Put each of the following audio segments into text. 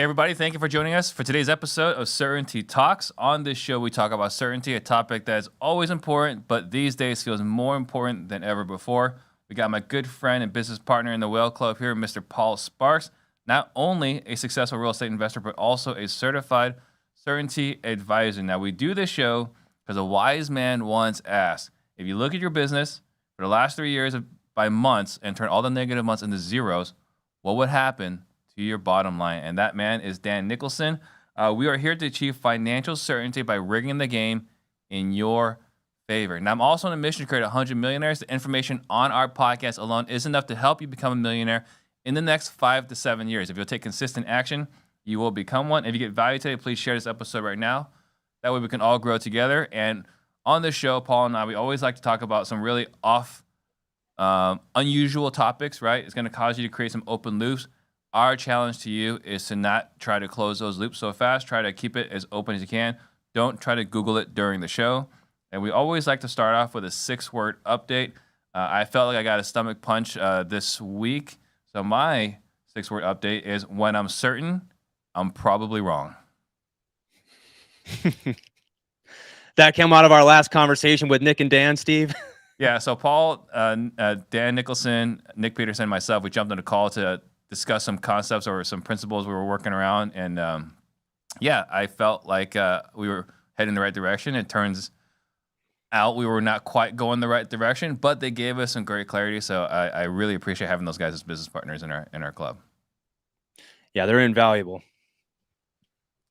Hey everybody, thank you for joining us for today's episode of Certainty Talks. On this show, we talk about certainty, a topic that is always important, but these days feels more important than ever before. We got my good friend and business partner in the Whale Club here, Mr. Paul Sparks, not only a successful real estate investor, but also a certified certainty advisor. Now, we do this show because a wise man once asked, if you look at your business for the last 3 years by months and turn all the negative months into zeros, what would happen to your bottom line? And that man is Dan Nicholson. We are here to achieve financial certainty by rigging the game in your favor. Now, I'm also on a mission to create 100 millionaires. The information on our podcast alone is enough to help you become a millionaire in the next 5 to 7 years. If you'll take consistent action, you will become one. If you get value today, please share this episode right now. That way we can all grow together. And on this show, Paul and I, we always like to talk about some really unusual topics, right? It's going to cause you to create some open loops. Our challenge to you is to not try to close those loops so fast. Try to keep it as open as you can. Don't try to Google it during the show. And we always like to start off with a 6-word update. I felt like I got a stomach punch this week. So my 6-word update is, when I'm certain, I'm probably wrong. That came out of our last conversation with Nick and Dan, Steve. Yeah, so Paul, Dan Nicholson, Nick Peterson, and myself, we jumped on a call to discuss some concepts or some principles we were working around. And I felt like we were heading in the right direction. It turns out we were not quite going the right direction, but they gave us some great clarity. So I really appreciate having those guys as business partners in our club. Yeah, they're invaluable.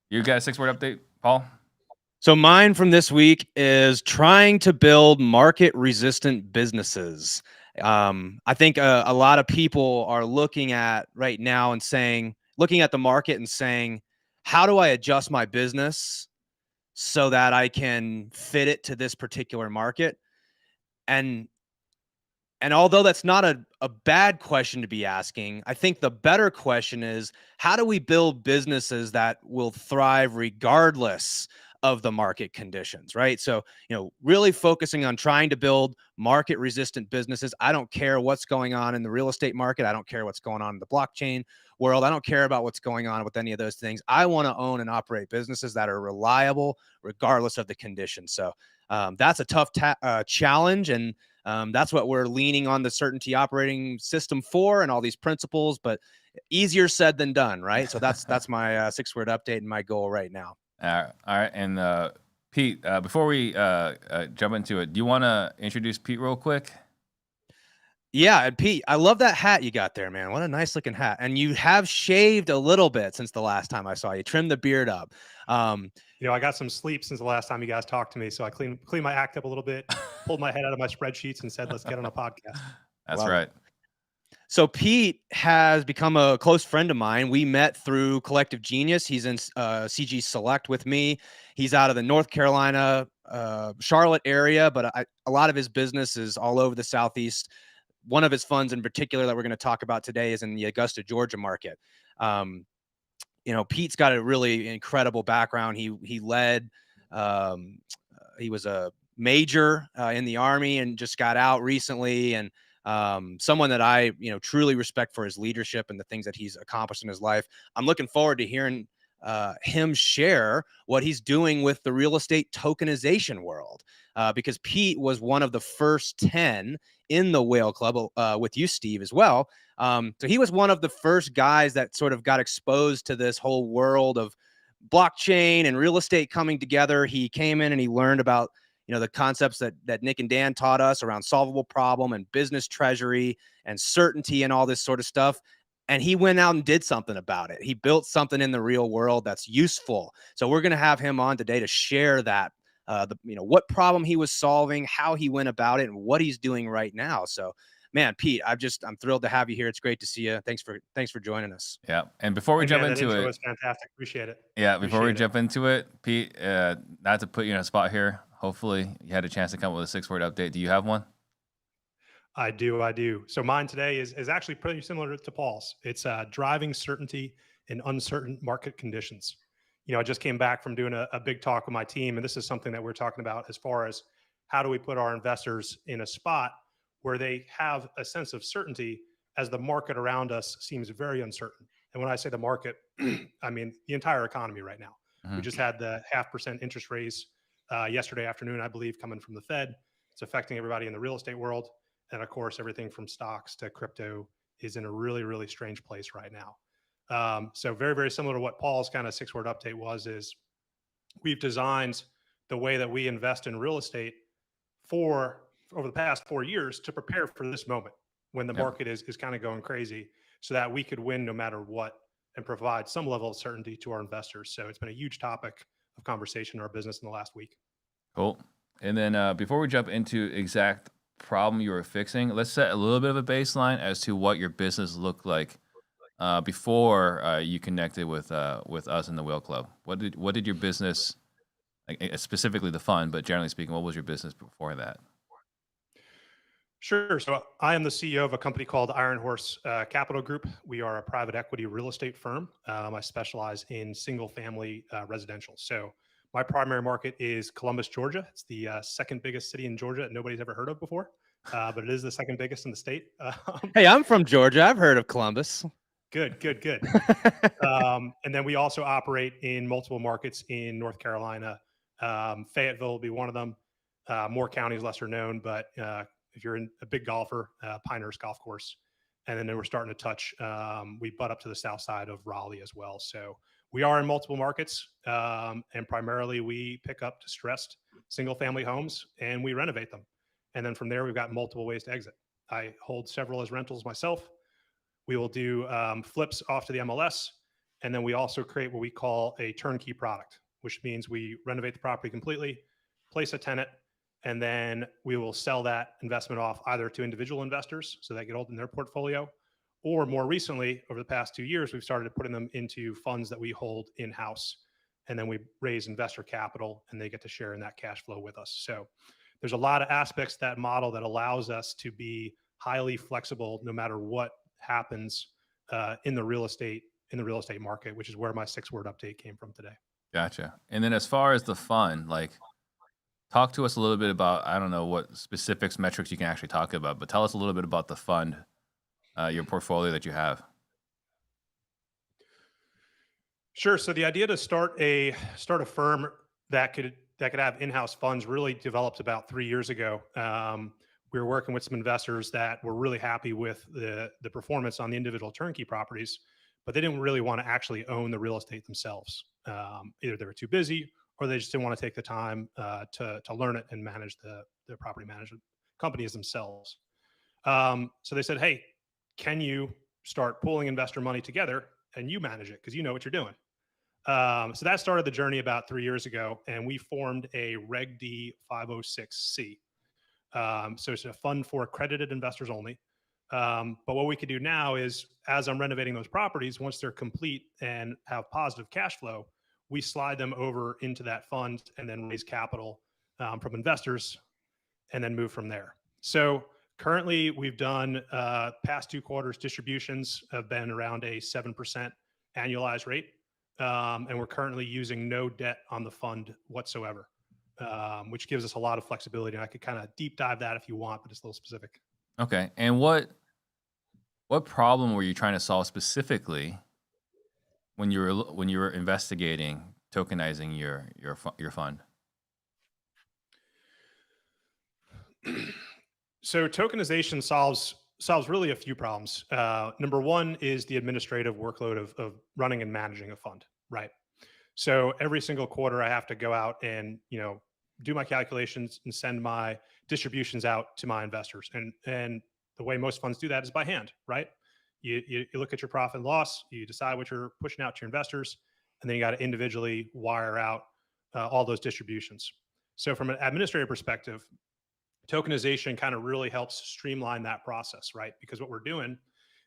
You got a 6-word update, Paul? So mine from this week is trying to build market-resistant businesses. I think a lot of people are looking at right now and looking at the market and saying, how do I adjust my business so that I can fit it to this particular market? And although that's not a bad question to be asking, I think the better question is, how do we build businesses that will thrive regardless of the market conditions, right? So, really focusing on trying to build market resistant businesses. I don't care what's going on in the real estate market. I don't care what's going on in the blockchain world. I don't care about what's going on with any of those things. I want to own and operate businesses that are reliable regardless of the conditions. So that's a tough challenge. And that's what we're leaning on the Certainty operating system for, and all these principles, but easier said than done, right? So that's my 6-word update and my goal right now. All right. And Pete, before we jump into it, do you want to introduce Pete real quick? Yeah, and Pete, I love that hat you got there, man. What a nice looking hat. And you have shaved a little bit since the last time I saw you. Trimmed the beard up. I got some sleep since the last time you guys talked to me, so I cleaned my act up a little bit, pulled my head out of my spreadsheets and said, let's get on a podcast. That's right. So Pete has become a close friend of mine. We met through Collective Genius. He's in CG Select with me. He's out of the North Carolina, Charlotte area, but a lot of his business is all over the Southeast. One of his funds in particular that we're going to talk about today is in the Augusta, Georgia market. Pete's got a really incredible background. He led, he was a major in the Army and just got out recently. And someone that I, truly respect for his leadership and the things that he's accomplished in his life. I'm looking forward to hearing him share what he's doing with the real estate tokenization world, because Pete was one of the first 10 in the Whale Club with you, Steve, as well. So he was one of the first guys that sort of got exposed to this whole world of blockchain and real estate coming together. He came in and he learned about the concepts that Nick and Dan taught us around solvable problem and business treasury and certainty and all this sort of stuff. And he went out and did something about it. He built something in the real world that's useful. So we're going to have him on today to share that, what problem he was solving, how he went about it, and what he's doing right now. So, man, Pete, I'm thrilled to have you here. It's great to see you. Thanks for joining us. Yeah. And before we jump into it, was fantastic. Appreciate it. Yeah. Before we jump into it, Pete, not to put you in a spot here. Hopefully you had a chance to come up with a 6-word update. Do you have one? I do. So mine today is actually pretty similar to Paul's. It's driving certainty in uncertain market conditions. I just came back from doing a big talk with my team, and this is something that we're talking about as far as how do we put our investors in a spot where they have a sense of certainty as the market around us seems very uncertain. And when I say the market, I mean the entire economy right now. We just had the 0.5% interest raise yesterday afternoon, I believe, coming from the Fed. It's affecting everybody in the real estate world. And of course, everything from stocks to crypto is in a really, really strange place right now. So very, very similar to what Paul's kind of 6-word update was, is we've designed the way that we invest in real estate for over the past 4 years to prepare for this moment when the market is kind of going crazy, so that we could win no matter what and provide some level of certainty to our investors. So it's been a huge topic of conversation in our business in the last week. Cool. And then before we jump into exact problem you were fixing, let's set a little bit of a baseline as to what your business looked like before you connected with us in the Whale Club. What did your business, specifically the fund, but generally speaking, what was your business before that? Sure. So I am the CEO of a company called Iron Horse Capital Group. We are a private equity real estate firm. I specialize in single family residential. So my primary market is Columbus, Georgia. It's the second biggest city in Georgia that nobody's ever heard of before, but it is the second biggest in the state. Hey, I'm from Georgia. I've heard of Columbus. Good. And then we also operate in multiple markets in North Carolina. Fayetteville will be one of them. More counties lesser known, but if you're a big golfer, Pinehurst Golf Course. And then we're starting to touch, we butt up to the south side of Raleigh as well. So we are in multiple markets, and primarily we pick up distressed single family homes and we renovate them. And then from there, we've got multiple ways to exit. I hold several as rentals myself. We will do flips off to the MLS. And then we also create what we call a turnkey product, which means we renovate the property completely, place a tenant, and then we will sell that investment off either to individual investors so they get hold in their portfolio, or more recently, over the past 2 years, we've started putting them into funds that we hold in-house. And then we raise investor capital and they get to share in that cash flow with us. So there's a lot of aspects to that model that allows us to be highly flexible no matter what happens in the real estate market, which is where my 6-word update came from today. Gotcha. And then as far as the fund, talk to us a little bit about, I don't know what specifics, metrics you can actually talk about, but tell us a little bit about the fund, your portfolio that you have. Sure. So the idea to start a firm that could have in-house funds really developed about 3 years ago. We were working with some investors that were really happy with the performance on the individual turnkey properties, but they didn't really want to actually own the real estate themselves. Either they were too busy or they just didn't want to take the time to learn it and manage the property management companies themselves. So they said, hey, can you start pooling investor money together and you manage it because you know what you're doing? So that started the journey about 3 years ago, and we formed a Reg D 506C. So it's a fund for accredited investors only. But what we could do now is, as I'm renovating those properties, once they're complete and have positive cash flow, we slide them over into that fund and then raise capital from investors and then move from there. So currently we've done past 2 quarters distributions have been around a 7% annualized rate. And we're currently using no debt on the fund whatsoever, which gives us a lot of flexibility. And I could kind of deep dive that if you want, but it's a little specific. Okay. And what problem were you trying to solve specifically when you were investigating tokenizing your fund? So tokenization solves really a few problems. Number one is the administrative workload of running and managing a fund, right? So every single quarter I have to go out and, do my calculations and send my distributions out to my investors. And the way most funds do that is by hand, right? You look at your profit and loss, you decide what you're pushing out to your investors, and then you got to individually wire out all those distributions. So from an administrative perspective, tokenization kind of really helps streamline that process, right? Because what we're doing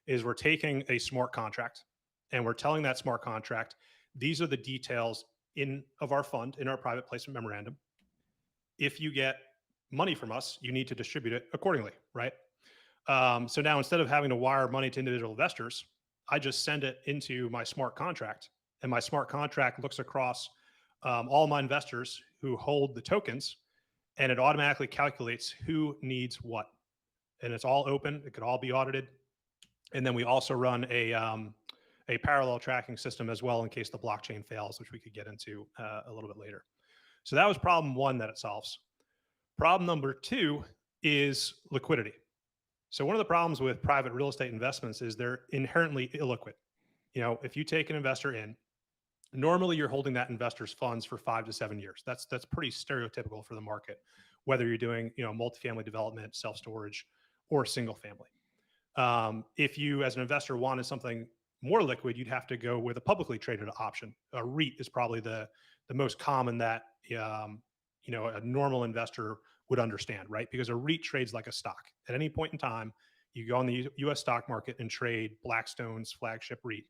is we're taking a smart contract and we're telling that smart contract, these are the details of our fund, in our private placement memorandum. If you get money from us, you need to distribute it accordingly, right? So now instead of having to wire money to individual investors, I just send it into my smart contract, and my smart contract looks across all my investors who hold the tokens, and it automatically calculates who needs what. And it's all open. It could all be audited. And then we also run a a parallel tracking system as well in case the blockchain fails, which we could get into a little bit later. So that was problem one that it solves. Problem number two is liquidity. So one of the problems with private real estate investments is they're inherently illiquid. You know, if you take an investor in, normally you're holding that investor's funds for 5 to 7 years. That's pretty stereotypical for the market, whether you're doing, you know, multifamily development, self-storage, or single family. If you, as an investor, wanted something more liquid, you'd have to go with a publicly traded option. A REIT is probably the most common that you know, a normal investor would understand, right? Because a REIT trades like a stock. At any point in time, you go on the U.S. stock market and trade Blackstone's flagship REIT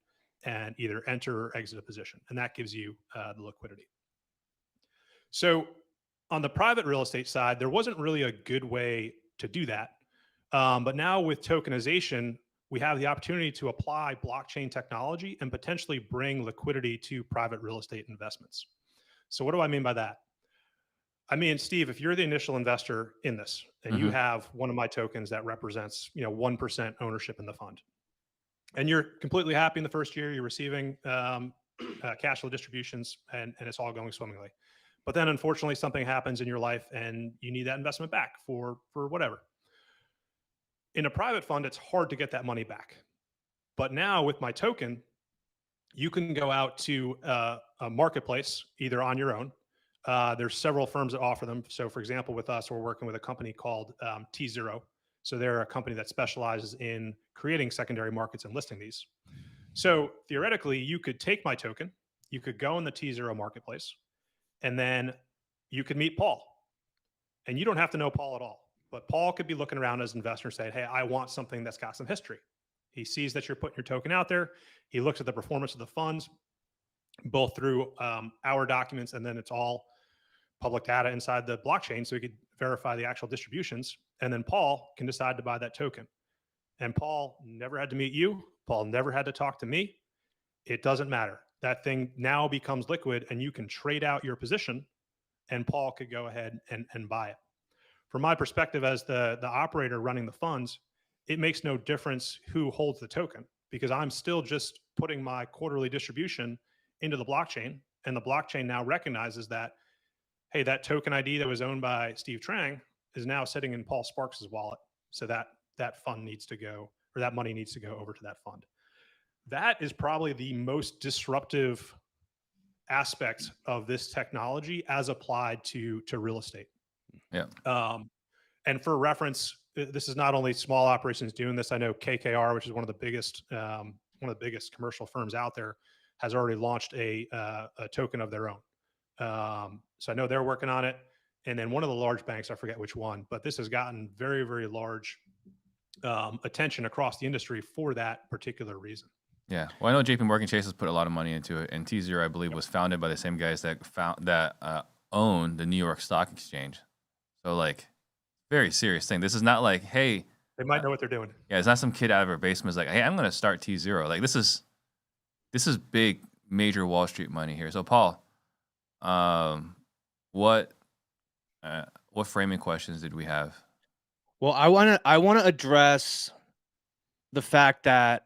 and either enter or exit a position, and that gives you the liquidity. So on the private real estate side, there wasn't really a good way to do that. But now with tokenization, we have the opportunity to apply blockchain technology and potentially bring liquidity to private real estate investments. So what do I mean by that? I mean, Steve, if you're the initial investor in this and you have one of my tokens that represents, you know, 1% ownership in the fund, and you're completely happy in the first year, you're receiving cash flow distributions and it's all going swimmingly. But then unfortunately something happens in your life and you need that investment back for whatever. In a private fund, it's hard to get that money back. But now with my token, you can go out to a marketplace, either on your own. There's several firms that offer them. So for example, with us, we're working with a company called T0. So they're a company that specializes in creating secondary markets and listing these. So theoretically, you could take my token, you could go in the T0 marketplace, and then you could meet Paul. And you don't have to know Paul at all. But Paul could be looking around as an investor and say, hey, I want something that's got some history. He sees that you're putting your token out there. He looks at the performance of the funds, both through our documents, and then it's all public data inside the blockchain, so he could verify the actual distributions. And then Paul can decide to buy that token. And Paul never had to meet you. Paul never had to talk to me. It doesn't matter. That thing now becomes liquid and you can trade out your position and Paul could go ahead and buy it. From my perspective as the operator running the funds, it makes no difference who holds the token because I'm still just putting my quarterly distribution into the blockchain, and the blockchain now recognizes that, hey, that token ID that was owned by Steve Trang is now sitting in Paul Sparks's wallet. So that fund needs to go, or that money needs to go over to that fund. That is probably the most disruptive aspect of this technology as applied to real estate. Yeah. And for reference, this is not only small operations doing this. I know KKR, which is one of the biggest commercial firms out there, has already launched a token of their own. So I know they're working on it. And then one of the large banks, I forget which one, but this has gotten very, very large attention across the industry for that particular reason. Yeah. Well, I know JP Morgan Chase has put a lot of money into it, and T0, I believe, was founded by the same guys that own the New York Stock Exchange. So, like, very serious thing. This is not like, hey, they might know what they're doing. Yeah, it's not some kid out of her basement is like, hey, I'm going to start T0. Like, this is big, major Wall Street money here. So, Paul, what framing questions did we have? Well, I want to address the fact that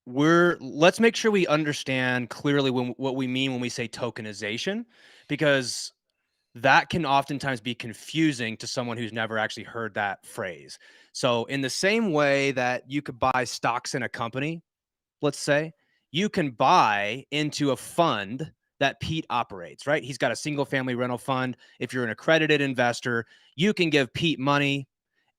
let's make sure we understand clearly what we mean when we say tokenization, because that can oftentimes be confusing to someone who's never actually heard that phrase. So in the same way that you could buy stocks in a company, let's say, you can buy into a fund that Pete operates, right? He's got a single family rental fund. If you're an accredited investor, you can give Pete money.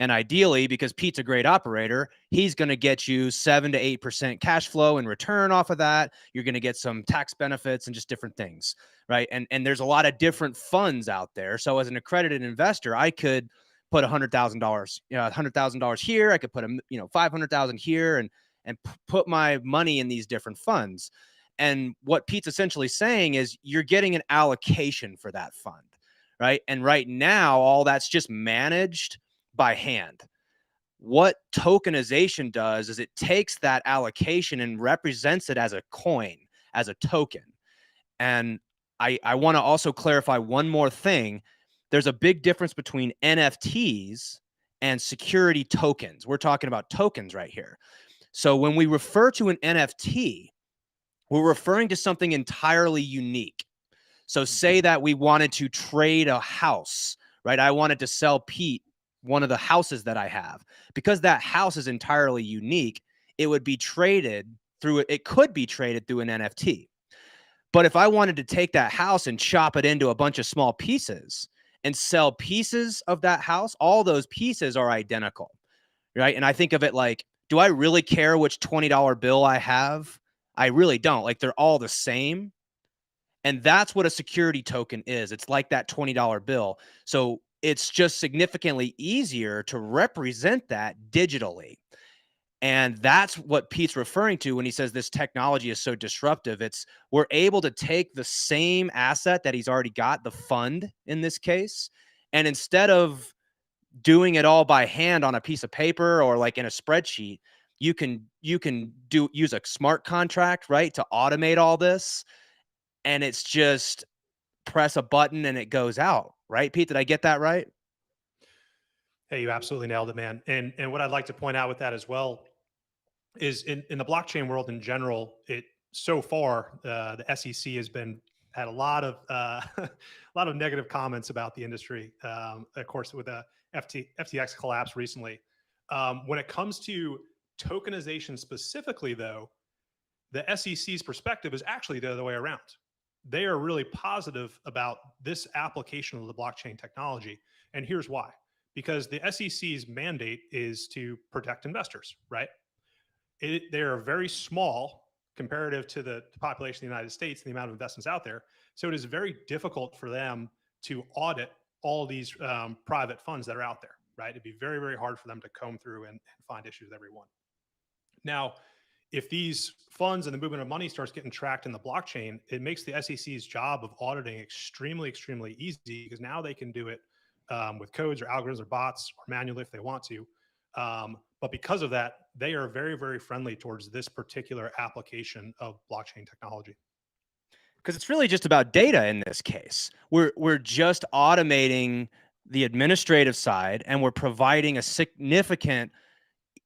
And ideally, because Pete's a great operator, he's going to get you 7 to 8% cash flow in return off of that. You're going to get some tax benefits and just different things, right? And there's a lot of different funds out there. So as an accredited investor, I could put $100,000, $100,000 here. I could put $500,000 here and put my money in these different funds. And what Pete's essentially saying is you're getting an allocation for that fund, right? And right now, all that's just managed by hand. What tokenization does is it takes that allocation and represents it as a coin, as a token. And I want to also clarify one more thing. There's a big difference between NFTs and security tokens. We're talking about tokens right here. So when we refer to an NFT, we're referring to something entirely unique. So say that we wanted to trade a house, right? I wanted to sell Pete one of the houses that I have. Because that house is entirely unique, it would be traded through, it could be traded through an NFT. But if I wanted to take that house and chop it into a bunch of small pieces and sell pieces of that house, all those pieces are identical, right? And I think of it like, do I really care which $20 bill I have? I really don't. Like, they're all the same. And that's what a security token is. It's like that $20 bill. So it's just significantly easier to represent that digitally. And that's what Pete's referring to when he says this technology is so disruptive. It's we're able to take the same asset that he's already got, the fund in this case, and instead of doing it all by hand on a piece of paper or like in a spreadsheet, you can use a smart contract, right, to automate all this. And it's just press a button and it goes out, right? Pete, did I get that right? Hey, you absolutely nailed it, man. And what I'd like to point out with that as well is in the blockchain world in general, it so far the SEC has been had a lot of a lot of negative comments about the industry. Of course, with the FTX collapse recently. When it comes to tokenization specifically, though, the SEC's perspective is actually the other way around. They are really positive about this application of the blockchain technology, and here's why: because the SEC's mandate is to protect investors, right? They are very small comparative to the population of the United States and the amount of investments out there. So it is very difficult for them to audit all these private funds that are out there, right? It'd be very, very hard for them to comb through and find issues with every one. Now, if these funds and the movement of money starts getting tracked in the blockchain, it makes the SEC's job of auditing extremely, extremely easy, because now they can do it with codes or algorithms or bots or manually if they want to. But because of that, they are very, very friendly towards this particular application of blockchain technology. Because it's really just about data in this case. We're just automating the administrative side, and we're providing a significant,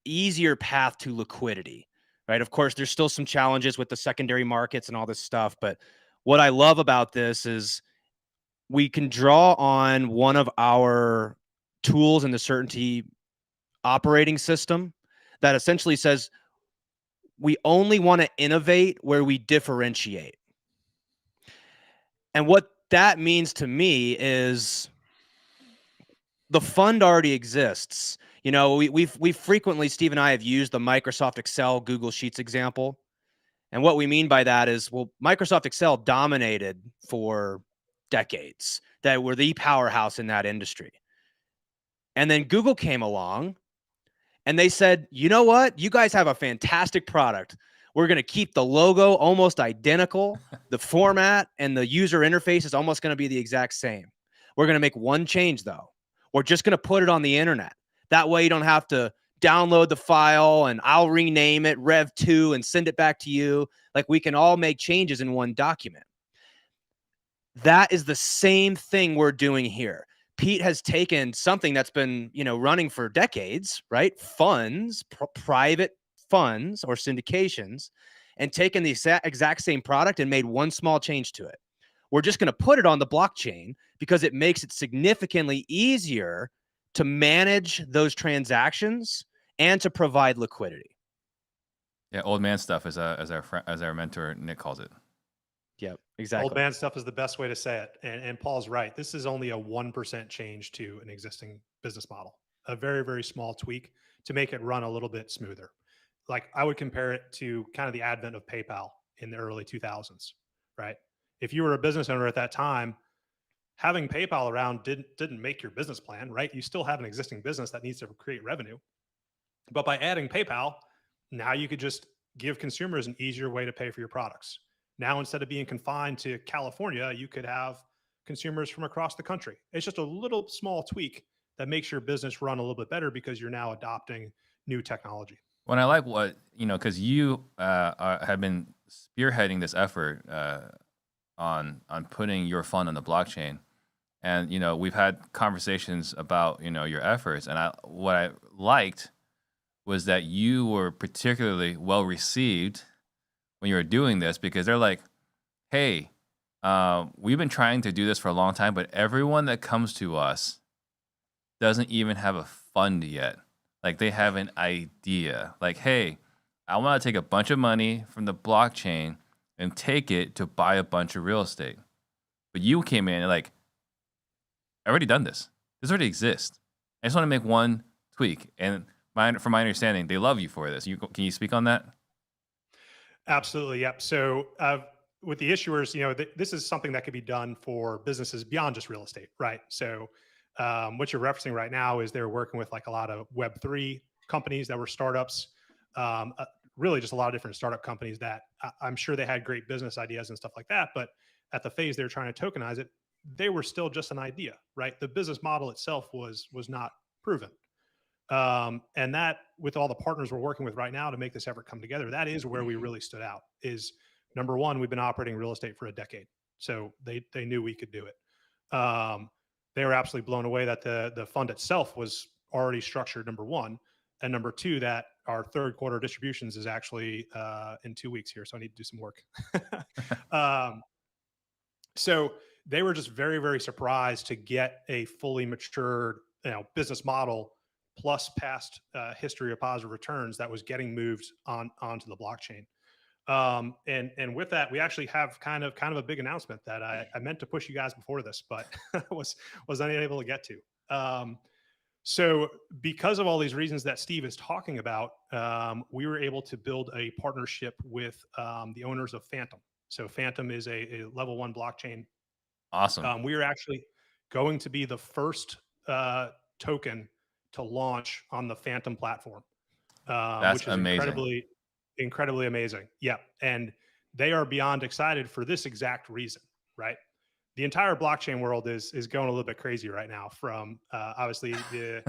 easier path to liquidity, right? Of course, there's still some challenges with the secondary markets and all this stuff, but what I love about this is we can draw on one of our tools in the Certainty operating system that essentially says we only want to innovate where we differentiate. And what that means to me is the fund already exists. You know, we've frequently, Steve and I have used the Microsoft Excel, Google Sheets example. And what we mean by that is, well, Microsoft Excel dominated for decades. That were the powerhouse in that industry. And then Google came along and they said, you know what? You guys have a fantastic product. We're going to keep the logo almost identical. The format and the user interface is almost going to be the exact same. We're going to make one change, though. We're just going to put it on the internet. That way you don't have to download the file and I'll rename it Rev2 and send it back to you. Like, we can all make changes in one document. That is the same thing we're doing here. Pete has taken something that's been, running for decades, right? Funds, private funds or syndications, and taken the exact same product and made one small change to it. We're just going to put it on the blockchain because it makes it significantly easier to manage those transactions and to provide liquidity. Yeah, old man stuff, as our mentor Nick calls it. Yep, exactly. Old man stuff is the best way to say it. And Paul's right. This is only a 1% change to an existing business model, a very, very small tweak to make it run a little bit smoother. Like, I would compare it to kind of the advent of PayPal in the early 2000s, right? If you were a business owner at that time, having PayPal around didn't make your business plan, right? You still have an existing business that needs to create revenue. But by adding PayPal, now you could just give consumers an easier way to pay for your products. Now, instead of being confined to California, you could have consumers from across the country. It's just a little small tweak that makes your business run a little bit better because you're now adopting new technology. When I like what, because you have been spearheading this effort on putting your fund on the blockchain. And, we've had conversations about, your efforts. And what I liked was that you were particularly well received when you were doing this, because they're like, hey, we've been trying to do this for a long time, but everyone that comes to us doesn't even have a fund yet. Like, they have an idea. Like, hey, I want to take a bunch of money from the blockchain and take it to buy a bunch of real estate. But you came in and like, I already done this. This already exists. I just want to make one tweak. And from my understanding, they love you for this. Can you speak on that? Absolutely. Yep. So with the issuers, this is something that could be done for businesses beyond just real estate, right? So what you're referencing right now is they're working with like a lot of Web3 companies that were startups, really just a lot of different startup companies that I'm sure they had great business ideas and stuff like that. But at the phase they were trying to tokenize it, they were still just an idea, right? The business model itself was not proven. And that, with all the partners we're working with right now to make this effort come together, that is where we really stood out. Is number one, we've been operating real estate for a decade, so they knew we could do it. They were absolutely blown away that the fund itself was already structured, number one, and number two, that our third quarter distributions is actually in 2 weeks here, so I need to do some work. So they were just very, very surprised to get a fully matured, business model plus past history of positive returns that was getting moved onto the blockchain. And with that, we actually have kind of a big announcement that I meant to push you guys before this, but was unable to get to. So because of all these reasons that Steve is talking about, we were able to build a partnership with the owners of Phantom. So Phantom is a level 1 blockchain. Awesome. We are actually going to be the first token to launch on the Phantom platform, That's which is amazing. incredibly amazing. Yeah. And they are beyond excited for this exact reason, right? The entire blockchain world is going a little bit crazy right now from obviously the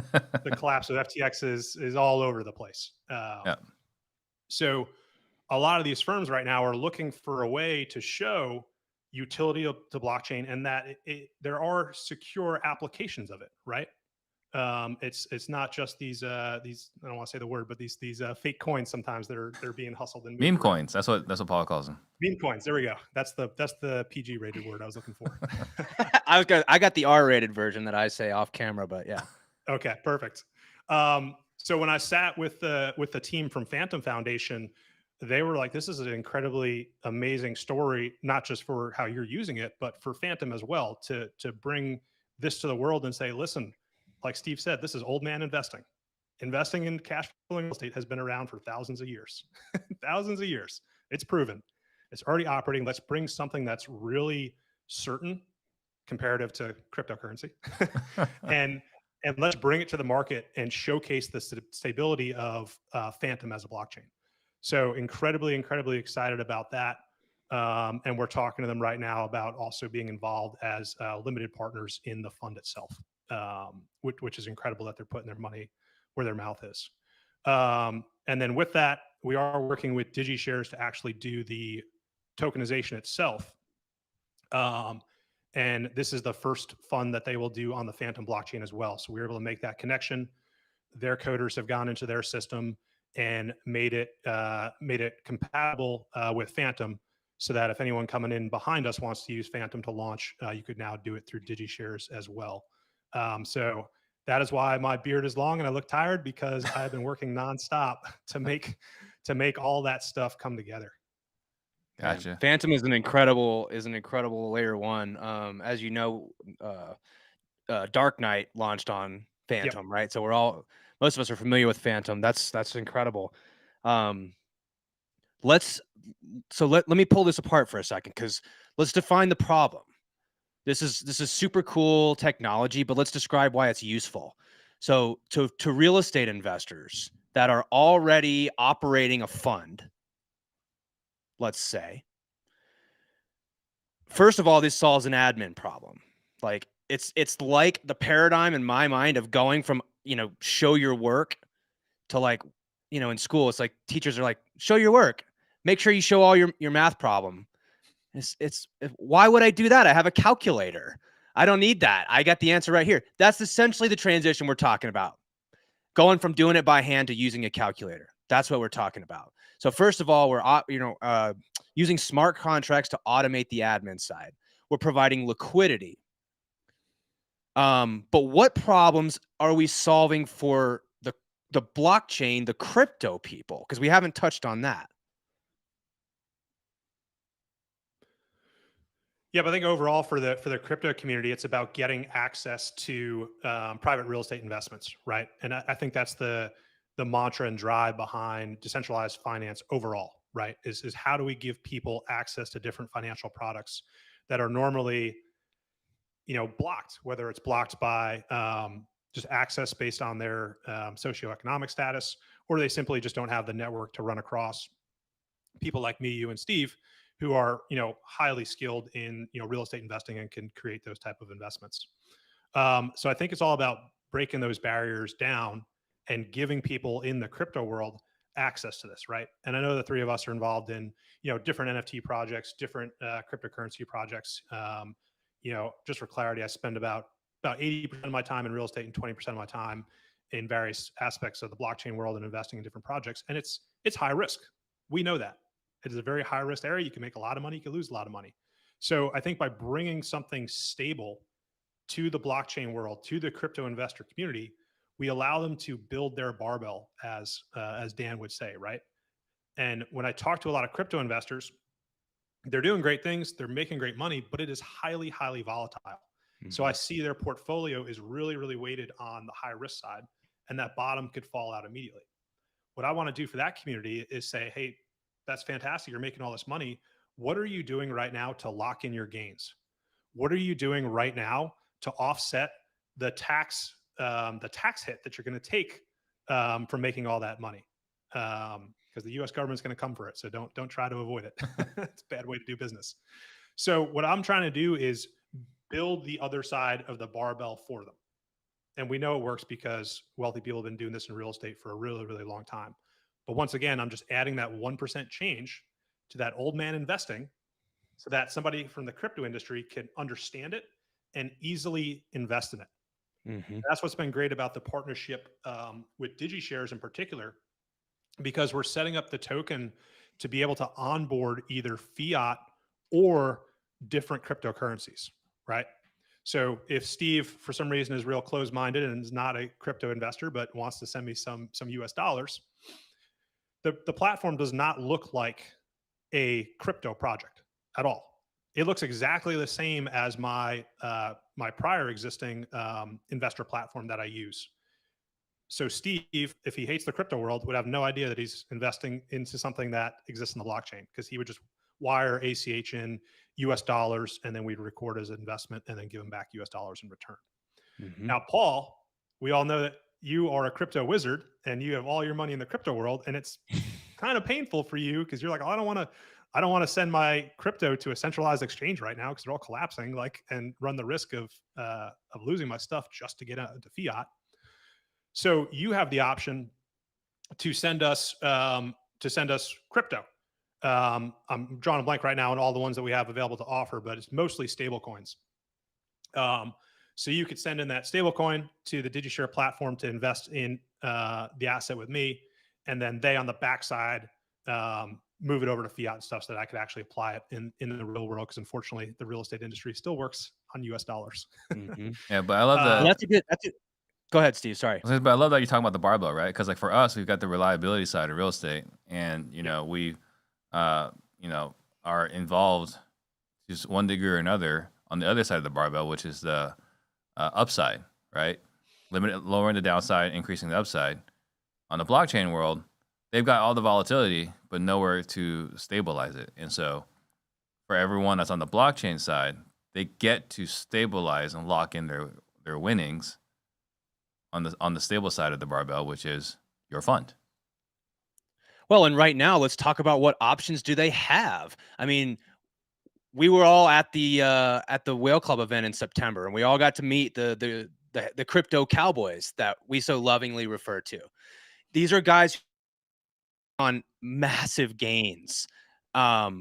collapse of FTX is all over the place. Yeah. So a lot of these firms right now are looking for a way to show utility to blockchain, and that there are secure applications of it, right? It's not just these I don't want to say the word, but these fake coins sometimes they're being hustled and meme coins. That's what Paul calls them. Meme coins. There we go. That's the PG rated word I was looking for. I got the R-rated version that I say off camera, but yeah. Okay, perfect. So when I sat with the team from Phantom Foundation, they were like, this is an incredibly amazing story, not just for how you're using it, but for Phantom as well, to bring this to the world and say, listen, like Steve said, this is old man investing. Investing in cash flowing real estate has been around for thousands of years. Thousands of years. It's proven. It's already operating. Let's bring something that's really certain comparative to cryptocurrency. and let's bring it to the market and showcase the stability of Phantom as a blockchain. So incredibly excited about that. And we're talking to them right now about also being involved as limited partners in the fund itself, which is incredible that they're putting their money where their mouth is. And then with that, we are working with DigiShares to actually do the tokenization itself. And this is the first fund that they will do on the Phantom blockchain as well. So we were able to make that connection. Their coders have gone into their system and made it compatible with Phantom, so that if anyone coming in behind us wants to use Phantom to launch, you could now do it through DigiShares as well. So that is why my beard is long and I look tired, because I've been working nonstop to make all that stuff come together. Gotcha. Man, Phantom is an incredible layer 1. As you know, Dark Knight launched on Phantom, right? So most of us are familiar with Phantom. That's incredible. Let me pull this apart for a second, because let's define the problem. This is super cool technology, but let's describe why it's useful. So to real estate investors that are already operating a fund, let's say, first of all, this solves an admin problem. Like it's like the paradigm in my mind of going from, show your work to, like, in school, it's like teachers are like, show your work, make sure you show all your math problem. Why would I do that? I have a calculator. I don't need that. I got the answer right here. That's essentially the transition we're talking about. Going from doing it by hand to using a calculator. That's what we're talking about. So first of all, we're using smart contracts to automate the admin side. We're providing liquidity. But what problems are we solving for the blockchain, the crypto people? Because we haven't touched on that. Yeah, but I think overall for the crypto community, it's about getting access to private real estate investments, right? And I think that's the mantra and drive behind decentralized finance overall, right? Is how do we give people access to different financial products that are normally, blocked, whether it's blocked by just access based on their socioeconomic status, or they simply just don't have the network to run across people like me, you, and Steve, who are highly skilled in real estate investing and can create those type of investments. So I think it's all about breaking those barriers down and giving people in the crypto world access to this, right? And I know the three of us are involved in different NFT projects, different cryptocurrency projects. Just for clarity, I spend about 80% of my time in real estate and 20% of my time in various aspects of the blockchain world and investing in different projects. And it's high risk. We know that. It is a very high risk area. You can make a lot of money, you can lose a lot of money. So I think by bringing something stable to the blockchain world, to the crypto investor community, we allow them to build their barbell, as Dan would say, right? And when I talk to a lot of crypto investors, they're doing great things, they're making great money, but it is highly, highly volatile. Mm-hmm. So I see their portfolio is really, really weighted on the high risk side, and that bottom could fall out immediately. What I want to do for that community is say, hey, that's fantastic. You're making all this money. What are you doing right now to lock in your gains? What are you doing right now to offset the tax hit that you're going to take from making all that money? Because the U.S. government's going to come for it. So don't try to avoid it. It's a bad way to do business. So what I'm trying to do is build the other side of the barbell for them. And we know it works because wealthy people have been doing this in real estate for a really, really long time. But once again, I'm just adding that 1% change to that old man investing so that somebody from the crypto industry can understand it and easily invest in it. Mm-hmm. That's what's been great about the partnership with DigiShares in particular, because we're setting up the token to be able to onboard either fiat or different cryptocurrencies, right? So if Steve, for some reason, is real closed-minded and is not a crypto investor, but wants to send me some US dollars, the platform does not look like a crypto project at all. It looks exactly the same as my prior existing investor platform that I use. So Steve, if he hates the crypto world, would have no idea that he's investing into something that exists in the blockchain, because he would just wire ACH in US dollars, and then we'd record as an investment and then give him back US dollars in return. Mm-hmm. Now, Paul, we all know that you are a crypto wizard and you have all your money in the crypto world, and it's kind of painful for you because you're like, oh, I don't want to send my crypto to a centralized exchange right now because they're all collapsing, and run the risk of losing my stuff just to get into fiat. So you have the option to send us crypto. I'm drawing a blank right now on all the ones that we have available to offer, but it's mostly stable coins. So you could send in that stable coin to the DigiShare platform to invest in the asset with me, and then they on the backside move it over to fiat and stuff so that I could actually apply it in the real world, because unfortunately the real estate industry still works on US dollars. Mm-hmm. Yeah, but I love that. That's a Go ahead, Steve. Sorry. But I love that you're talking about the barbell, right? Because for us, we've got the reliability side of real estate, and we are involved to one degree or another on the other side of the barbell, which is the upside, right? Lowering the downside, increasing the upside. On the blockchain world, they've got all the volatility, but nowhere to stabilize it. And so for everyone that's on the blockchain side, they get to stabilize and lock in their winnings on the stable side of the barbell, which is your fund. Well, and right now, let's talk about what options do they have. I mean, we were all at the Whale Club event in September, and we all got to meet the crypto cowboys that we so lovingly refer to. These are guys on massive gains. At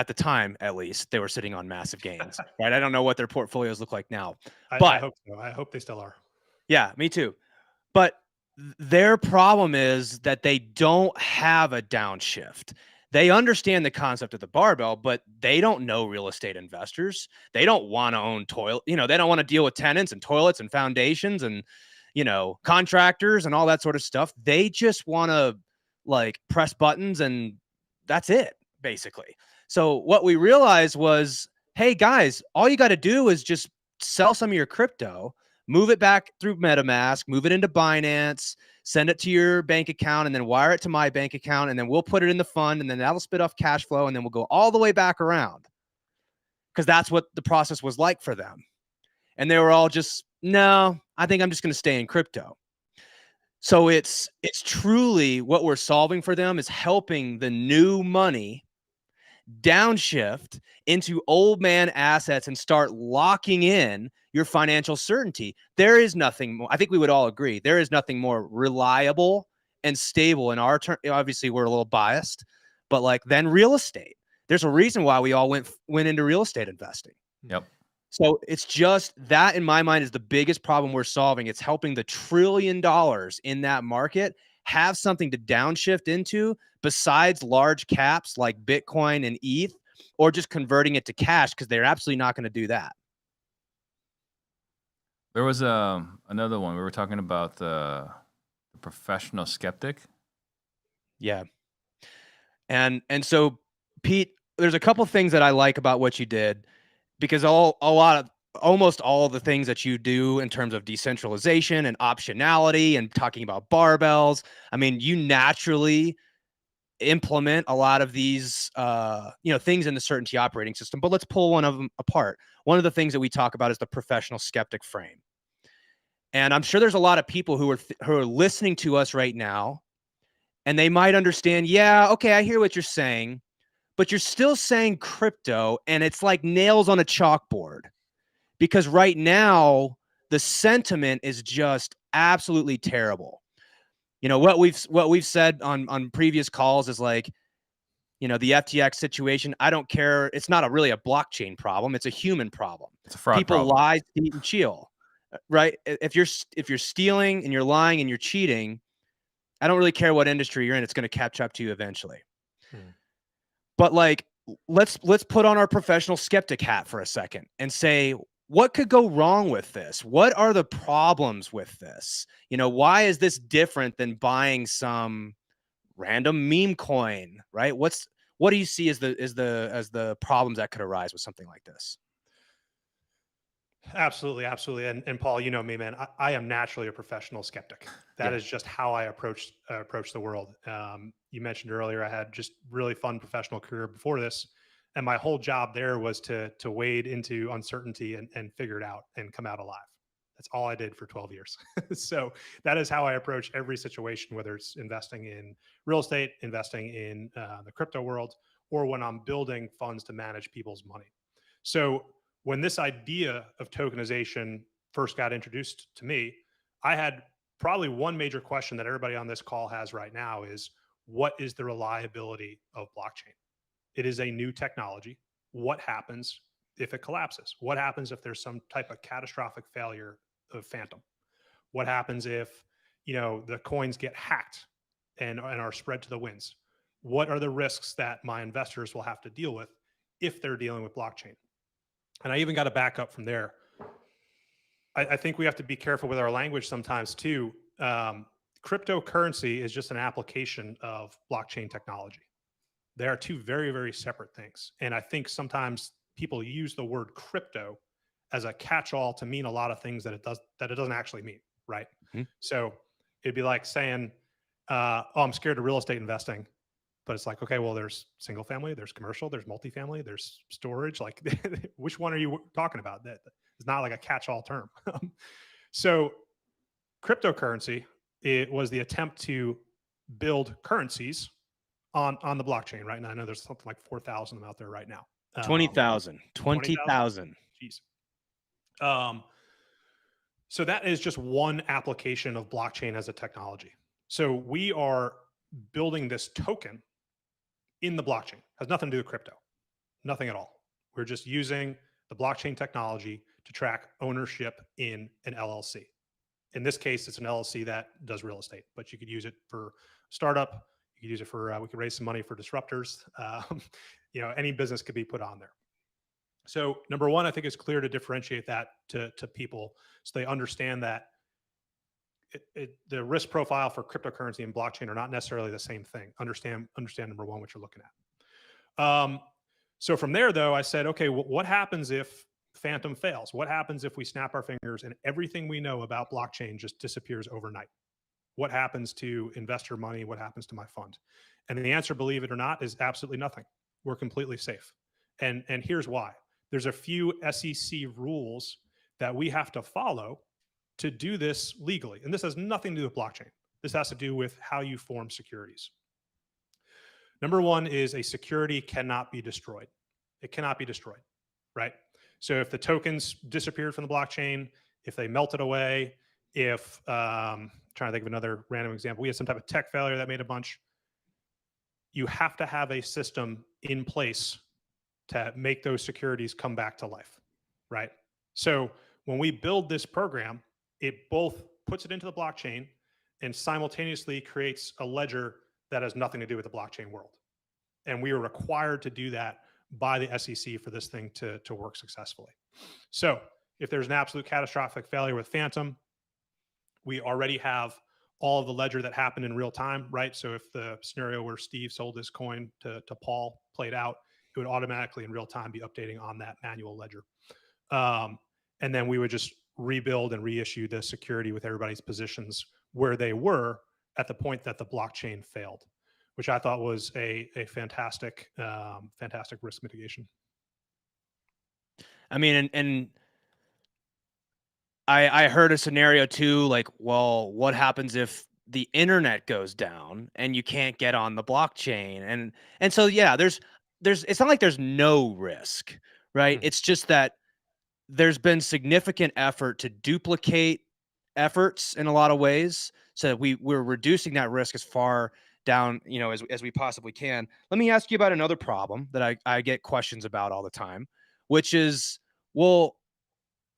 the time, at least, they were sitting on massive gains, right? I don't know what their portfolios look like now, but I hope so. I hope they still are. Yeah, me too. But their problem is that they don't have a downshift. They understand the concept of the barbell, but they don't know real estate investors. They don't want to own they don't want to deal with tenants and toilets and foundations and, contractors and all that sort of stuff. They just want to like press buttons and that's it, basically. So what we realized was, hey guys, all you got to do is just sell some of your crypto, move it back through MetaMask, move it into Binance, send it to your bank account, and then wire it to my bank account, and then we'll put it in the fund, and then that'll spit off cash flow, and then we'll go all the way back around. Because that's what the process was like for them. And they were all just, no, I think I'm just going to stay in crypto. So it's truly what we're solving for them is helping the new money downshift into old man assets and start locking in your financial certainty. There is nothing more, I think we would all agree, there is nothing more reliable and stable in our term. Obviously, we're a little biased, but like than real estate. There's a reason why we all went into real estate investing. Yep. So it's just that, in my mind, is the biggest problem we're solving. It's helping the $1 trillion in that market have something to downshift into besides large caps like Bitcoin and ETH, or just converting it to cash, because they're absolutely not going to do that. There was another one. We were talking about the professional skeptic. Yeah. And so, Pete, there's a couple things that I like about what you did, because almost all of the things that you do in terms of decentralization and optionality and talking about barbells, I mean, you naturally implement a lot of these things in the Certainty operating system. But let's pull one of them apart. One of the things that we talk about is the professional skeptic frame. And I'm sure there's a lot of people who are listening to us right now, and they might understand, yeah, okay, I hear what you're saying, but you're still saying crypto, and it's like nails on a chalkboard, because right now the sentiment is just absolutely terrible. What we've said on previous calls is like, the FTX situation, I don't care. It's not really a blockchain problem. It's a human problem. It's a fraud People problem. lie, cheat, and chill, right? If you're stealing and you're lying and you're cheating, I don't really care what industry you're in. It's going to catch up to you eventually. But like, let's put on our professional skeptic hat for a second and say, what could go wrong with this? What are the problems with this? Why is this different than buying some random meme coin, right? What do you see as the problems that could arise with something like this? Absolutely. And Paul, you know me, man. I am naturally a professional skeptic. That is just how I approach the world. You mentioned earlier I had just really fun professional career before this, and my whole job there was to wade into uncertainty and figure it out and come out alive. That's all I did for 12 years. So that is how I approach every situation, whether it's investing in real estate, investing in the crypto world, or when I'm building funds to manage people's money. So when this idea of tokenization first got introduced to me, I had probably one major question that everybody on this call has right now is, what is the reliability of blockchain? It is a new technology. What happens if it collapses? What happens if there's some type of catastrophic failure of Phantom? What happens if, the coins get hacked and are spread to the winds? What are the risks that my investors will have to deal with if they're dealing with blockchain? And I even got to back up from there. I think we have to be careful with our language sometimes too. Cryptocurrency is just an application of blockchain technology. They are two very, very separate things. And I think sometimes people use the word crypto as a catch-all to mean a lot of things that it doesn't actually mean, right? Mm-hmm. So it'd be like saying, I'm scared of real estate investing. But it's like, okay, well, there's single family, there's commercial, there's multifamily, there's storage. Like, which one are you talking about? That is not like a catch-all term. So cryptocurrency, it was the attempt to build currencies on the blockchain, right? And I know there's something like 4,000 of them out there right now. 20,000. Jeez. So that is just one application of blockchain as a technology. So we are building this token in the blockchain. Has nothing to do with crypto, nothing at all. We're just using the blockchain technology to track ownership in an LLC. In this case, it's an LLC that does real estate, but you could use it for startup. You could use it for, we could raise some money for disruptors. Any business could be put on there. So number one, I think it's clear to differentiate that to people so they understand that the risk profile for cryptocurrency and blockchain are not necessarily the same thing. Understand number one, what you're looking at. So from there, though, I said, okay, what happens if Phantom fails? What happens if we snap our fingers and everything we know about blockchain just disappears overnight? What happens to investor money? What happens to my fund? And the answer, believe it or not, is absolutely nothing. We're completely safe. And here's why. There's a few SEC rules that we have to follow to do this legally. And this has nothing to do with blockchain. This has to do with how you form securities. Number one is a security cannot be destroyed. It cannot be destroyed, right? So if the tokens disappeared from the blockchain, if they melted away, if, trying to think of another random example, we had some type of tech failure that made a bunch, you have to have a system in place to make those securities come back to life, right? So when we build this program, it both puts it into the blockchain and simultaneously creates a ledger that has nothing to do with the blockchain world. And we are required to do that by the SEC for this thing to work successfully. So if there's an absolute catastrophic failure with Phantom, we already have all of the ledger that happened in real time, right? So if the scenario where Steve sold his coin to Paul played out, it would automatically in real time be updating on that manual ledger. And then we would just rebuild and reissue the security with everybody's positions where they were at the point that the blockchain failed, which I thought was a fantastic risk mitigation. I mean, and I heard a scenario too, like, well, what happens if the internet goes down and you can't get on the blockchain? And so, yeah, there's, it's not like there's no risk, right? It's just that there's been significant effort to duplicate efforts in a lot of ways. So we're reducing that risk as far down, as we possibly can. Let me ask you about another problem that I get questions about all the time, which is, well,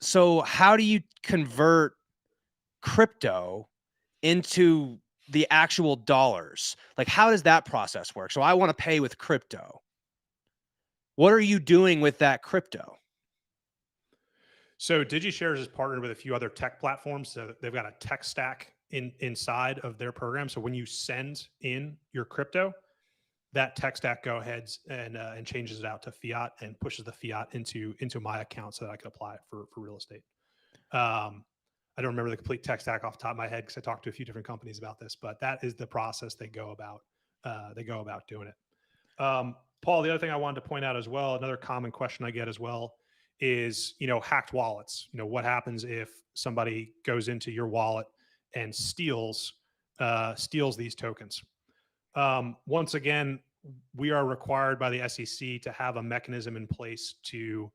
so how do you convert crypto into the actual dollars? Like, how does that process work? So I want to pay with crypto. What are you doing with that crypto? So DigiShares is partnered with a few other tech platforms. So they've got a tech stack inside of their program. So when you send in your crypto, that tech stack go ahead and changes it out to fiat and pushes the fiat into my account so that I can apply it for real estate. I don't remember the complete tech stack off the top of my head because I talked to a few different companies about this, but that is the process they go about doing it. Paul, the other thing I wanted to point out as well, another common question I get as well is, hacked wallets. What happens if somebody goes into your wallet and steals these tokens? Once again, we are required by the SEC to have a mechanism in place to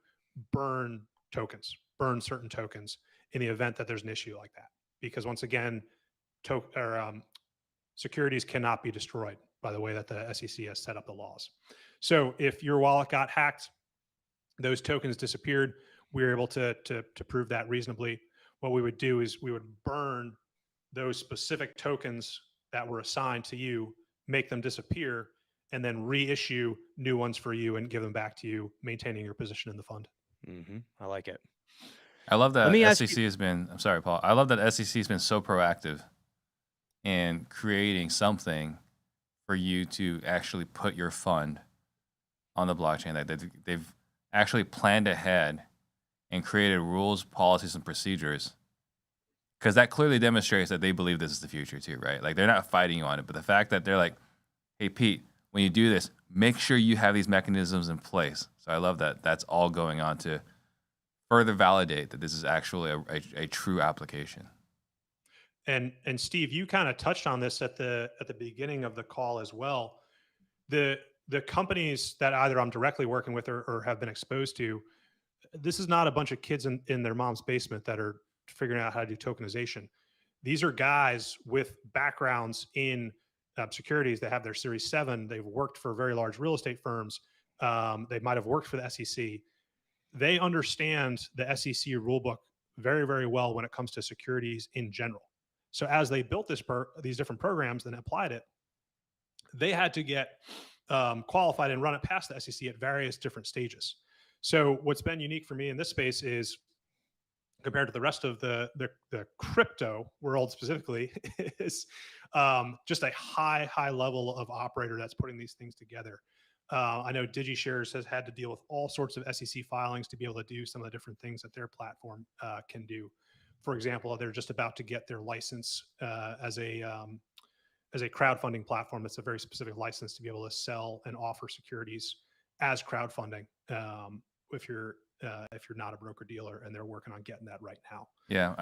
burn certain tokens in the event that there's an issue like that. Because once again, securities cannot be destroyed by the way that the SEC has set up the laws. So if your wallet got hacked, those tokens disappeared, we were able to prove that reasonably. What we would do is we would burn those specific tokens that were assigned to you, make them disappear, and then reissue new ones for you and give them back to you, maintaining your position in the fund. I like it. I love that SEC has been, I'm sorry, Paul. I love that SEC has been so proactive in creating something for you to actually put your fund on the blockchain. That they've actually planned ahead and created rules, policies, and procedures. Because that clearly demonstrates that they believe this is the future too, right? Like, they're not fighting you on it, but the fact that they're like, hey, Pete, when you do this, make sure you have these mechanisms in place. So I love that that's all going on to further validate that this is actually a true application. And Steve, you kind of touched on this at the beginning of the call as well. The companies that either I'm directly working with or have been exposed to, this is not a bunch of kids in their mom's basement that are figuring out how to do tokenization. These are guys with backgrounds in securities. They have their Series 7. They've worked for very large real estate firms. They might have worked for the SEC. They understand the SEC rulebook very, very well when it comes to securities in general. So as they built these different programs and applied it, they had to get qualified and run it past the SEC at various different stages. So what's been unique for me in this space is, compared to the rest of the crypto world specifically, is just a high level of operator that's putting these things together. I know DigiShares has had to deal with all sorts of SEC filings to be able to do some of the different things that their platform can do. For example, they're just about to get their license as a crowdfunding platform. That's a very specific license to be able to sell and offer securities as crowdfunding. If you're not a broker dealer, and they're working on getting that right now. Yeah.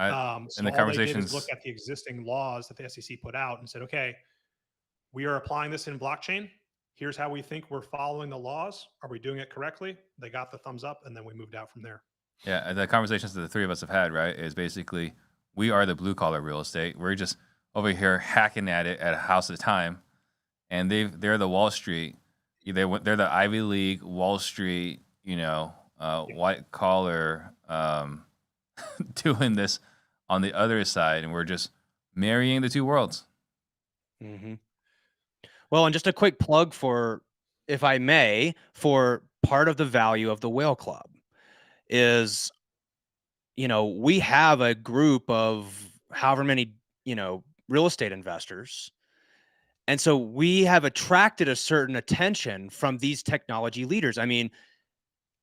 So in the all they did is conversations, look at the existing laws that the SEC put out and said, okay, we are applying this in blockchain. Here's how we think we're following the laws. Are we doing it correctly? They got the thumbs up, and then we moved out from there. yeah, the conversations that the three of us have had, right, is basically we are the blue collar real estate. We're just over here hacking at it at a house at a time, and they're the Wall Street. They're the Ivy League, Wall Street, white collar, doing this on the other side, and we're just marrying the two worlds. Mm-hmm. Well, and just a quick plug for, if I may, for part of the value of the Whale Club is, we have a group of however many, real estate investors. And so we have attracted a certain attention from these technology leaders. I mean,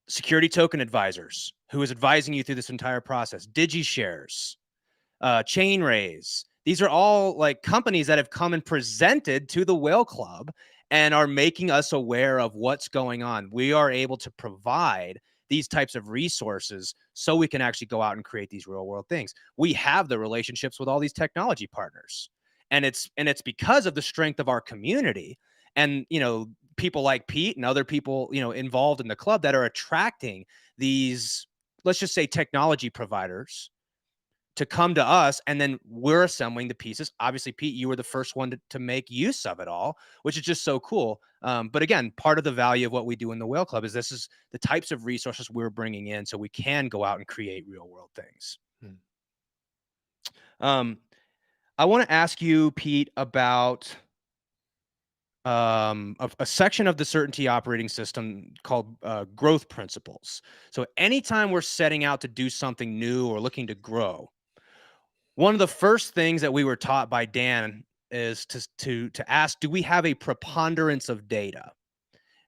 Security Token Advisors, who is advising you through this entire process, DigiShares, ChainRaise. These are all like companies that have come and presented to the Whale Club and are making us aware of what's going on. We are able to provide these types of resources so we can actually go out and create these real world things. We have the relationships with all these technology partners, and it's because of the strength of our community and, people like Pete and other people, involved in the club that are attracting these, let's just say, technology providers to come to us, and then we're assembling the pieces. Obviously, Pete, you were the first one to make use of it all, which is just so cool. But again, part of the value of what we do in the Whale Club is this is the types of resources we're bringing in so we can go out and create real world things. I want to ask you, Pete, about a section of the Certainty operating system called growth principles. So anytime we're setting out to do something new or looking to grow, one of the first things that we were taught by Dan is to ask, do we have a preponderance of data?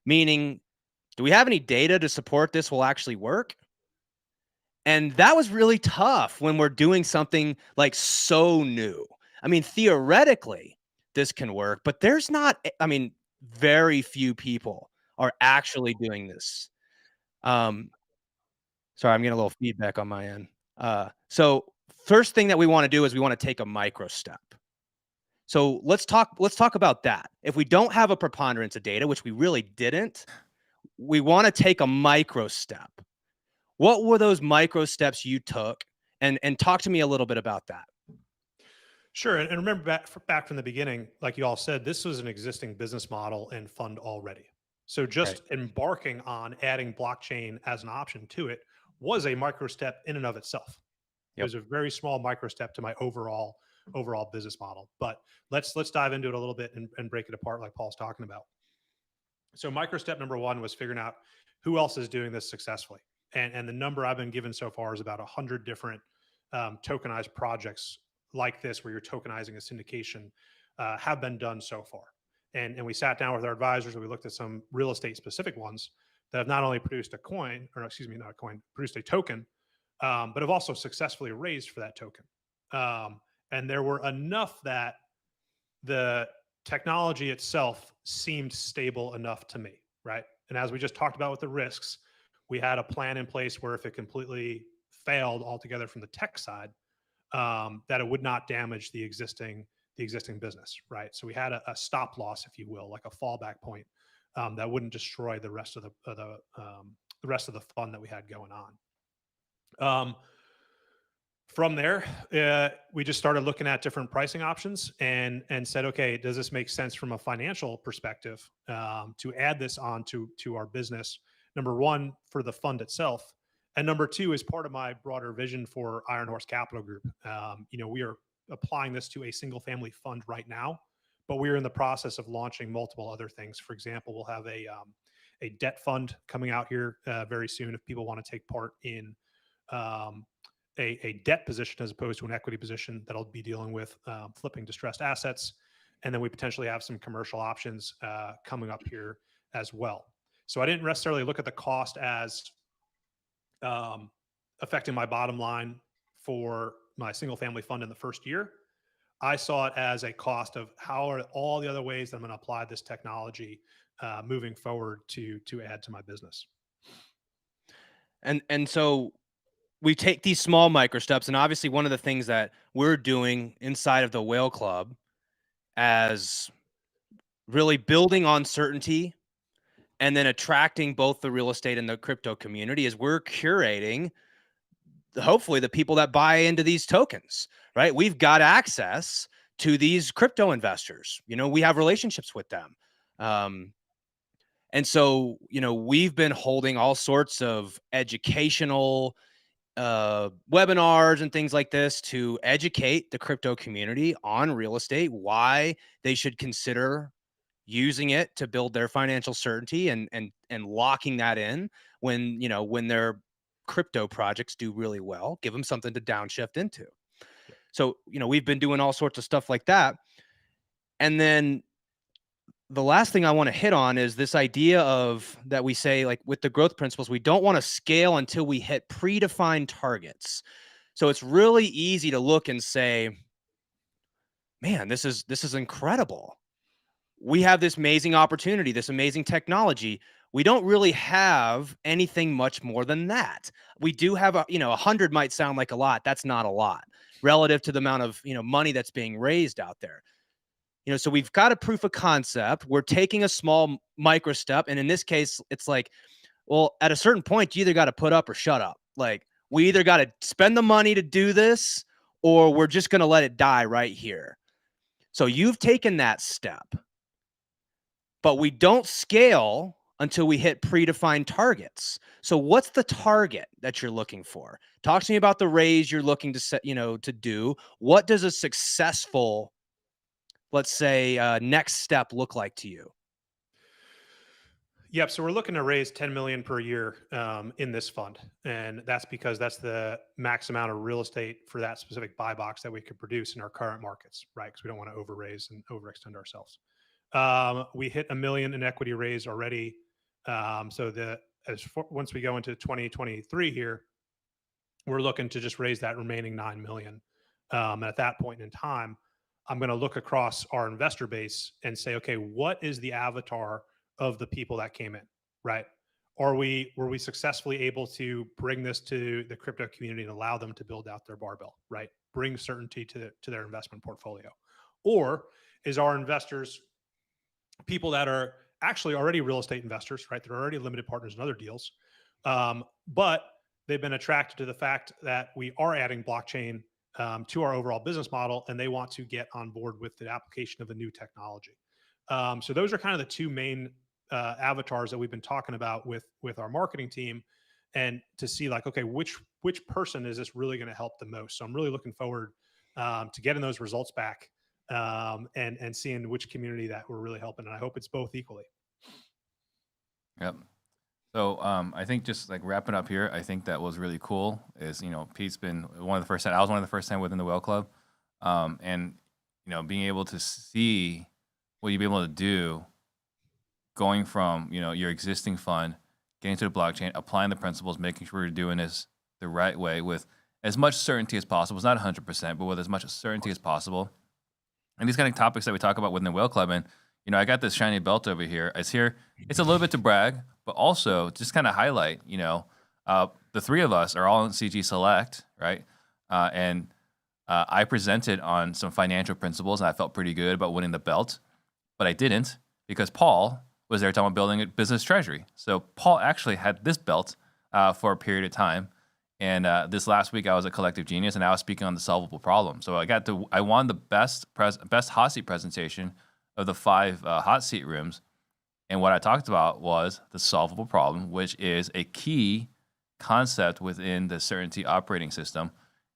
Meaning, do we have any data to support this will actually work? And that was really tough when we're doing something like so new. I mean, theoretically, this can work, but there's not, very few people are actually doing this. Sorry, I'm getting a little feedback on my end. So first thing that we want to do is we want to take a micro step. So let's talk about that. If we don't have a preponderance of data, which we really didn't, we want to take a micro step. What were those micro steps you took? And talk to me a little bit about that. Sure. And remember back from the beginning, like you all said, this was an existing business model and fund already. So just embarking on adding blockchain as an option to it was a micro step in and of itself. It was a very small micro step to my overall business model. But let's dive into it a little bit and break it apart like Paul's talking about. So micro step number one was figuring out who else is doing this successfully. And the number I've been given so far is about 100 different tokenized projects like this, where you're tokenizing a syndication, have been done so far. And we sat down with our advisors and we looked at some real estate specific ones that have not only produced a coin, or excuse me, not a coin, produced a token, but have also successfully raised for that token. And there were enough that the technology itself seemed stable enough to me, right? And as we just talked about with the risks, we had a plan in place where if it completely failed altogether from the tech side, that it would not damage the existing business, right? So we had a stop loss, if you will, like a fallback point, that wouldn't destroy the rest of the fund that we had going on. From there, we just started looking at different pricing options and said, okay, does this make sense from a financial perspective to add this on to our business? Number one, for the fund itself, And number two is part of my broader vision for Iron Horse Capital Group. We are applying this to a single family fund right now, but we're in the process of launching multiple other things. For example, we'll have a debt fund coming out here very soon if people want to take part in um, a debt position as opposed to an equity position that'll be dealing with flipping distressed assets. And then we potentially have some commercial options coming up here as well. So I didn't necessarily look at the cost as affecting my bottom line for my single family fund in the first year. I saw it as a cost of how are all the other ways that I'm going to apply this technology moving forward to add to my business. And so we take these small micro steps, and obviously one of the things that we're doing inside of the Whale Club as really building on certainty and then attracting both the real estate and the crypto community is we're curating hopefully the people that buy into these tokens, right? We've got access to these crypto investors. We have relationships with them. And so, we've been holding all sorts of educational webinars and things like this to educate the crypto community on real estate, why they should consider using it to build their financial certainty and locking that in when their crypto projects do really well, give them something to downshift into. So, we've been doing all sorts of stuff like that. And then the last thing I want to hit on is this idea of that we say, like with the growth principles, we don't want to scale until we hit predefined targets. So it's really easy to look and say, man, this is incredible. We have this amazing opportunity, this amazing technology. We don't really have anything much more than that. We do have 100 might sound like a lot. That's not a lot relative to the amount of, money that's being raised out there. So we've got a proof of concept. We're taking a small micro step. And in this case, it's like, well, at a certain point, you either got to put up or shut up. Like, we either got to spend the money to do this or we're just going to let it die right here. So you've taken that step, but we don't scale until we hit predefined targets. So what's the target that you're looking for? Talk to me about the raise you're looking to set, to do. What does a successful, let's say, next step look like to you? Yep. So we're looking to raise 10 million per year in this fund. And that's because that's the max amount of real estate for that specific buy box that we could produce in our current markets, right? Because we don't want to overraise and overextend ourselves. We hit $1 million in equity raise already. Once we go into 2023 here, we're looking to just raise that remaining 9 million. At that point in time, I'm going to look across our investor base and say, okay, what is the avatar of the people that came in, right? Were we successfully able to bring this to the crypto community and allow them to build out their barbell, right? Bring certainty to their investment portfolio. Or is our investors people that are actually already real estate investors, right? They're already limited partners in other deals, but they've been attracted to the fact that we are adding blockchain to our overall business model, and they want to get on board with the application of a new technology. So those are kind of the two main avatars that we've been talking about with our marketing team, and to see like, okay, which person is this really going to help the most? So I'm really looking forward to getting those results back and seeing which community that we're really helping. And I hope it's both equally. Yep. So I think just like wrapping up here, I think that was really cool. Is Pete's been one of the first. I was one of the first time within the Whale Club, and being able to see what you'd be able to do, going from your existing fund, getting to the blockchain, applying the principles, making sure you're doing this the right way with as much certainty as possible. It's not 100%, but with as much certainty as possible. And these kind of topics that we talk about within the Whale Club, and I got this shiny belt over here. It's a little bit to brag, but also just kind of highlight, the three of us are all in CG Select, right? And I presented on some financial principles, and I felt pretty good about winning the belt, but I didn't because Paul was there talking about building a business treasury. So Paul actually had this belt for a period of time. And this last week, I was at Collective Genius, and I was speaking on the solvable problem. So I won the best hot seat presentation of the 5 hot seat rooms. And what I talked about was the solvable problem, which is a key concept within the Certainty operating system.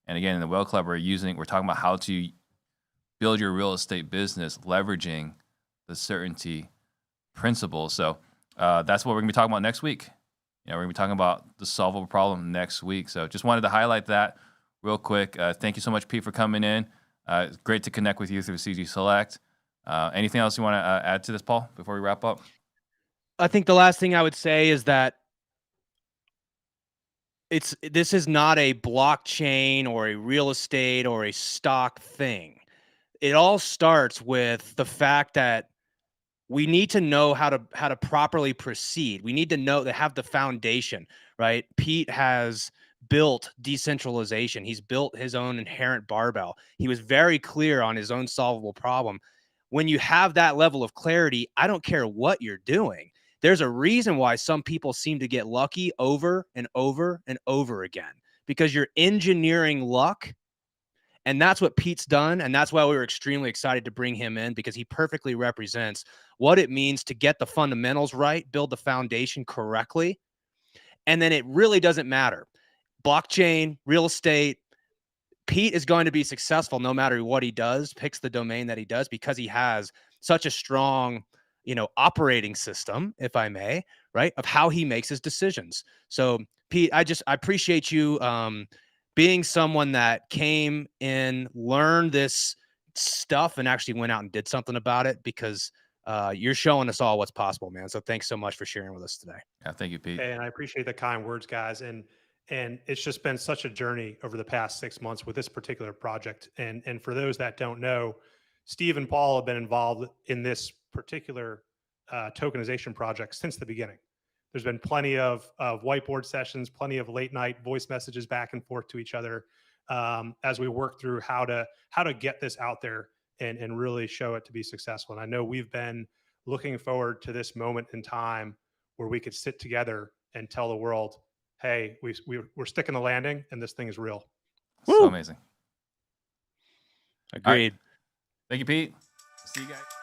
And again, in the Whale Club, we're talking about how to build your real estate business leveraging the Certainty principles. So that's what we're gonna be talking about next week. We're gonna be talking about the solvable problem next week. So just wanted to highlight that real quick. Thank you so much, Pete, for coming in. It's great to connect with you through CG Select. Anything else you want to add to this, Paul, before we wrap up? I think the last thing I would say is that this is not a blockchain or a real estate or a stock thing. It all starts with the fact that we need to know how to properly proceed. We need to know to have the foundation, right? Pete has built decentralization. He's built his own inherent barbell. He was very clear on his own solvable problem. When you have that level of clarity, I don't care what you're doing. There's a reason why some people seem to get lucky over and over and over again, because you're engineering luck. And that's what Pete's done. And that's why we were extremely excited to bring him in, because he perfectly represents what it means to get the fundamentals right, build the foundation correctly. And then it really doesn't matter. Blockchain, real estate, Pete is going to be successful no matter what he does, picks the domain that he does, because he has such a strong, operating system, if I may, right, of how he makes his decisions. So Pete, I appreciate you being someone that came in, learned this stuff, and actually went out and did something about it, because you're showing us all what's possible, man. So thanks so much for sharing with us today. Yeah, thank you, Pete. And I appreciate the kind words, guys. And it's just been such a journey over the past 6 months with this particular project. And for those that don't know, Steve and Paul have been involved in this particular tokenization project since the beginning. There's been plenty of whiteboard sessions, plenty of late night voice messages back and forth to each other as we work through how to get this out there and really show it to be successful. And I know we've been looking forward to this moment in time where we could sit together and tell the world, hey, we're sticking the landing and this thing is real. So amazing. Agreed. Thank you, Pete. See you guys.